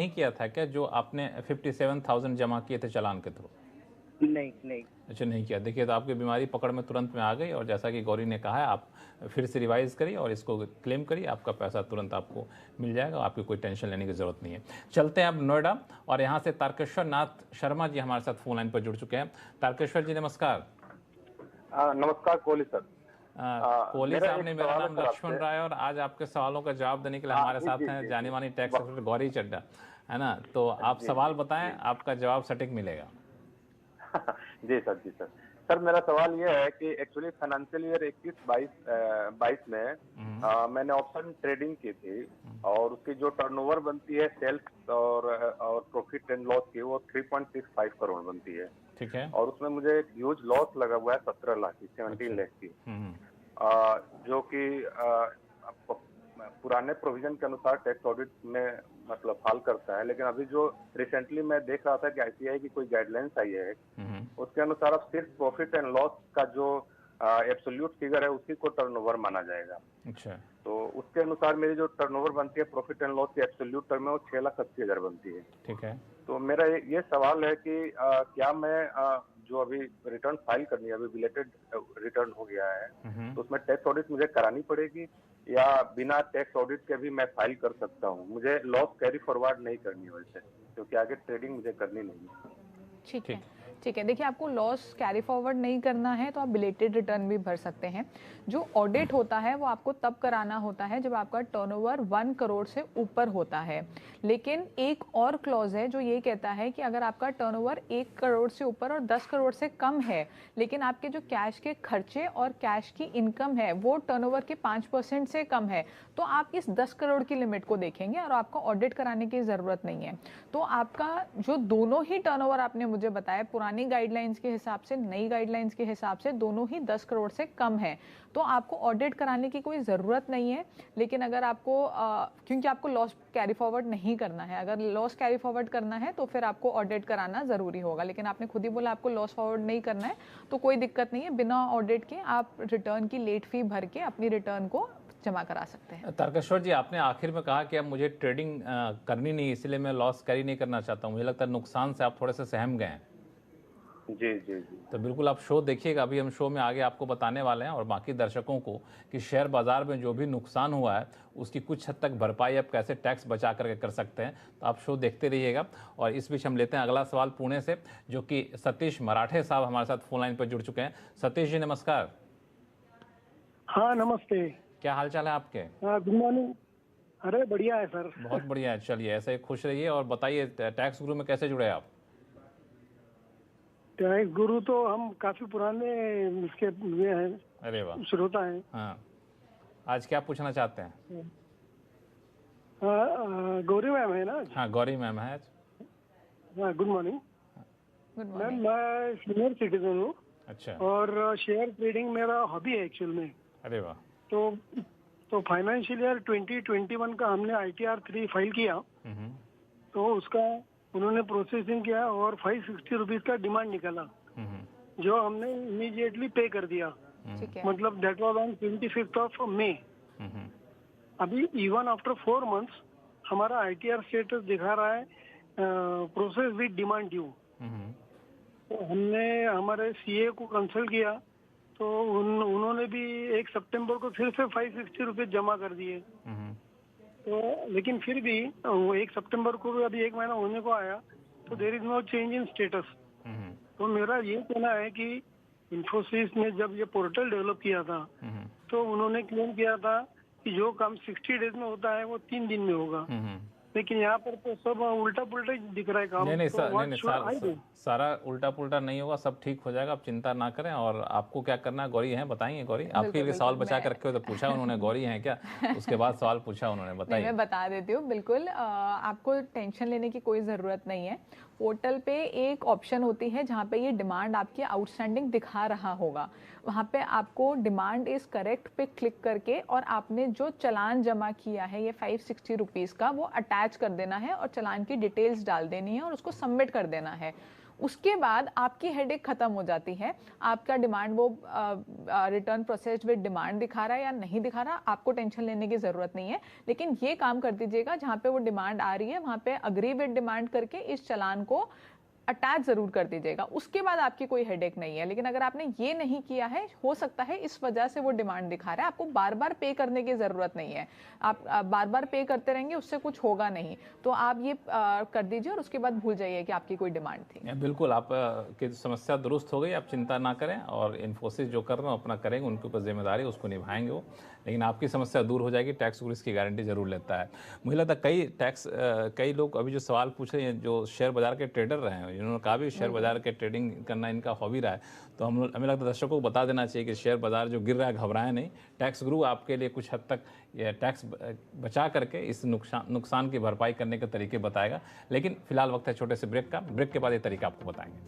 नहीं किया था क्या जो आपने 57,000 जमा किए थे चालान के थ्रू? नहीं नहीं। अच्छा, नहीं किया। देखिए, तो आपकी बीमारी पकड़ में तुरंत में आ गई और जैसा कि गौरी ने कहा है, आप फिर से रिवाइज़ करिए और इसको क्लेम करिए, आपका पैसा तुरंत आपको मिल जाएगा, आपकी कोई टेंशन लेने की ज़रूरत नहीं है। चलते हैं अब नोएडा, और यहाँ से तारकेश्वर नाथ शर्मा जी हमारे साथ फोन लाइन पर जुड़ चुके हैं। तारकेश्वर जी नमस्कार। नमस्कार कोहली सर। कोहली मेरा साहब एक ने, मेरा सवाल है नाम सर लक्ष्मण आपसे। राय, और आज आपके सवालों का जवाब देने के लिए हाँ हमारे जी साथ जी हैं जी जी। जानी मानी टैक्स एक्सपर्ट गौरी चड्ढा, है ना? तो आप जी सवाल जी बताएं, जी। आपका जवाब सटीक मिलेगा। जी सर, जी सर। सर मेरा सवाल ये है कि एक्चुअली फाइनेंशियल ईयर 21-22 में मैंने ऑप्शन ट्रेडिंग की थी, और उसकी जो टर्नओवर बनती है सेल्स और प्रॉफिट एंड लॉस की, वो 3.65 करोड़ बनती है। ठीक है। और उसमें मुझे एक ह्यूज लॉस लगा हुआ है 17 लाख की, 17 लाख की, जो कि पुराने प्रोविजन के अनुसार टैक्स ऑडिट में मतलब फाल करता है। लेकिन अभी जो रिसेंटली मैं देख रहा था कि आईसीआई की कोई गाइडलाइंस आई है, उसके अनुसार अब सिर्फ प्रॉफिट एंड लॉस का जो एब्सोल्यूट फिगर है उसी को टर्नओवर माना जाएगा। अच्छा। तो उसके अनुसार मेरी जो टर्नओवर बनती है प्रॉफिट एंड लॉस की एब्सोल्यूट टर्म में, वो 6,80,000 बनती है। ठीक है। तो मेरा ये सवाल है कि क्या मैं जो अभी रिटर्न फाइल करनी है, अभी बिलेटेड रिटर्न हो गया है, तो उसमें टैक्स ऑडिट मुझे करानी पड़ेगी, या बिना टैक्स ऑडिट के भी मैं फाइल कर सकता हूँ? मुझे लॉस कैरी फॉरवर्ड नहीं करनी है वैसे, क्योंकि आगे ट्रेडिंग मुझे करनी नहीं है। ठीक है, ठीक है। देखिए, आपको लॉस कैरी फॉरवर्ड नहीं करना है तो आप बिलेटेड रिटर्न भी भर सकते हैं। जो ऑडिट होता है वो आपको तब कराना होता है जब आपका टर्नओवर 1 करोड़ से ऊपर होता है। लेकिन एक और क्लॉज है जो ये कहता है कि अगर आपका टर्नओवर 1 करोड़ से ऊपर और 10 करोड़ से कम है, लेकिन आपके जो कैश के खर्चे और कैश की इनकम है वो टर्नओवर के 5% से कम है, तो आप इस 10 करोड़ की लिमिट को देखेंगे और आपको ऑडिट कराने की ज़रूरत नहीं है। तो आपका जो दोनों ही टर्नओवर आपने मुझे बताया, पुरानी गाइडलाइंस के हिसाब से, नई गाइडलाइंस के हिसाब से दोनों ही 10 करोड़ से कम है, तो आपको ऑडिट कराने की कोई ज़रूरत नहीं है। लेकिन अगर आपको क्योंकि आपको लॉस कैरी फॉरवर्ड नहीं करना है, अगर लॉस कैरी फॉरवर्ड करना है तो फिर आपको ऑडिट कराना ज़रूरी होगा। लेकिन आपने खुद ही बोला आपको लॉस फॉरवर्ड नहीं करना है, तो कोई दिक्कत नहीं है। बिना ऑडिट के आप रिटर्न की लेट फी भर के अपनी रिटर्न को जमा करा सकते हैं। तारकेश्वर जी, आपने आखिर में कहा कि अब मुझे ट्रेडिंग करनी नहीं, इसलिए मैं लॉस कैरी नहीं करना चाहता हूँ। मुझे लगता है नुकसान से आप थोड़े से सहम गए हैं। जी जी जी। तो बिल्कुल आप शो देखिएगा, अभी हम शो में आगे आपको बताने वाले हैं और बाकी दर्शकों को कि शेयर बाजार में जो भी नुकसान हुआ है उसकी कुछ हद तक भरपाई आप कैसे टैक्स बचा करके कर सकते हैं। तो आप शो देखते रहिएगा। और इस बीच हम लेते हैं अगला सवाल पुणे से, जो कि सतीश मराठे साहब हमारे साथ फोन लाइन पर जुड़ चुके हैं। सतीश जी नमस्कार। हाँ नमस्ते। क्या हाल चाल है आपके? Good morning. अरे बढ़िया है सर। बहुत बढ़िया है। चलिए, ऐसे ही खुश रहिए और बताइए, टैक्स गुरु में कैसे जुड़े आप? टैक्स गुरु तो हम काफी पुराने इसके हुए हैं। अरे वाह, श्रोता हैं। हाँ, आज क्या पूछना चाहते हैं? गौरी मैम है ना? हाँ, गौरी मैम है आज। हाँ, गुड मॉर्निंग मैम। मैं सीनियर सिटीजन हूँ। अच्छा। और शेयर ट्रेडिंग मेरा हॉबी है एक्चुअल में। अरे वाह। तो फाइनेंशियल ईयर 2021 का हमने ITR 3 फाइल किया, तो उसका उन्होंने प्रोसेसिंग किया और 560 रुपीज का डिमांड निकला, जो हमने इमीडिएटली पे कर दिया। मतलब दैट वाज ऑन 25 मई। अभी इवन आफ्टर 4 मंथ्स हमारा ITR स्टेटस दिखा रहा है प्रोसेस विद डिमांड ड्यू। तो हमने हमारे CA को कंसल्ट किया, तो उन्होंने भी 1 सितंबर को फिर से 560 रुपये जमा कर दिए। तो लेकिन फिर भी 1 सितंबर को भी अभी 1 महीना होने को आया, तो there is no change in status. तो मेरा ये कहना है कि इन्फोसिस ने जब ये पोर्टल डेवलप किया था, तो उन्होंने क्लेम किया था कि जो काम 60 डेज में होता है वो 3 दिन में होगा। लेकिन यहाँ पर तो सब उल्टा पुल्टा दिख रहा है काम। नहीं, सारा उल्टा पुल्टा नहीं होगा, सब ठीक हो जाएगा, आप चिंता ना करें। और आपको क्या करना है, गौरी हैं, बताएंगे गौरी? आपके लिए सवाल बचा कर रखे हो, तो पूछा उन्होंने गौरी हैं क्या, उसके बाद सवाल पूछा उन्होंने, बताइए। मैं बता देती हूँ। बिल्कुल, आपको टेंशन लेने की कोई ज़रूरत नहीं है। पोर्टल पे एक ऑप्शन होती है जहाँ पे ये डिमांड आपकी आउटस्टैंडिंग दिखा रहा होगा, वहाँ पे आपको डिमांड इज़ करेक्ट पे क्लिक करके और आपने जो चालान जमा किया है ये 560 रुपीज़ का, वो अटैच कर देना है और चालान की डिटेल्स डाल देनी है और उसको सबमिट कर देना है। उसके बाद आपकी हेडेक खत्म हो जाती है। आपका डिमांड वो रिटर्न प्रोसेस विद डिमांड दिखा रहा है या नहीं दिखा रहा, आपको टेंशन लेने की जरूरत नहीं है। लेकिन ये काम कर दीजिएगा, जहां पे वो डिमांड आ रही है वहां पे अग्री विद डिमांड करके इस चालान को अटैच जरूर कर दीजिएगा, उसके बाद आपकी कोई हेडेक नहीं है। लेकिन अगर आपने ये नहीं किया है, हो सकता है इस वजह से वो डिमांड दिखा रहा है, आपको बार बार पे करने की जरूरत नहीं है। आप बार बार पे करते रहेंगे उससे कुछ होगा नहीं, तो आप ये कर दीजिए और उसके बाद भूल जाइए कि आपकी कोई डिमांड थी। बिल्कुल, आप की समस्या दुरुस्त हो गई, आप चिंता ना करें और इन्फोसिस जो कर रहे हो अपना करेंगे, उनके ऊपर जिम्मेदारी उसको निभाएंगे वो, लेकिन आपकी समस्या दूर हो जाएगी। टैक्स गुरु इसकी गारंटी जरूर लेता है। मुझे लगता है कई लोग अभी जो सवाल पूछ रहे हैं जो शेयर बाजार के ट्रेडर रहे हैं, इन्होंने कहा भी शेयर बाजार के ट्रेडिंग करना इनका हॉबी रहा है, तो हमें लगता है दर्शकों को बता देना चाहिए कि शेयर बाजार जो गिर रहा है घबराएं नहीं, टैक्स गुरु आपके लिए कुछ हद तक ये टैक्स बचा करके इस नुकसान की भरपाई करने के तरीके बताएगा। लेकिन फिलहाल वक्त है छोटे से ब्रेक का, ब्रेक के बाद ये तरीका आपको बताएंगे।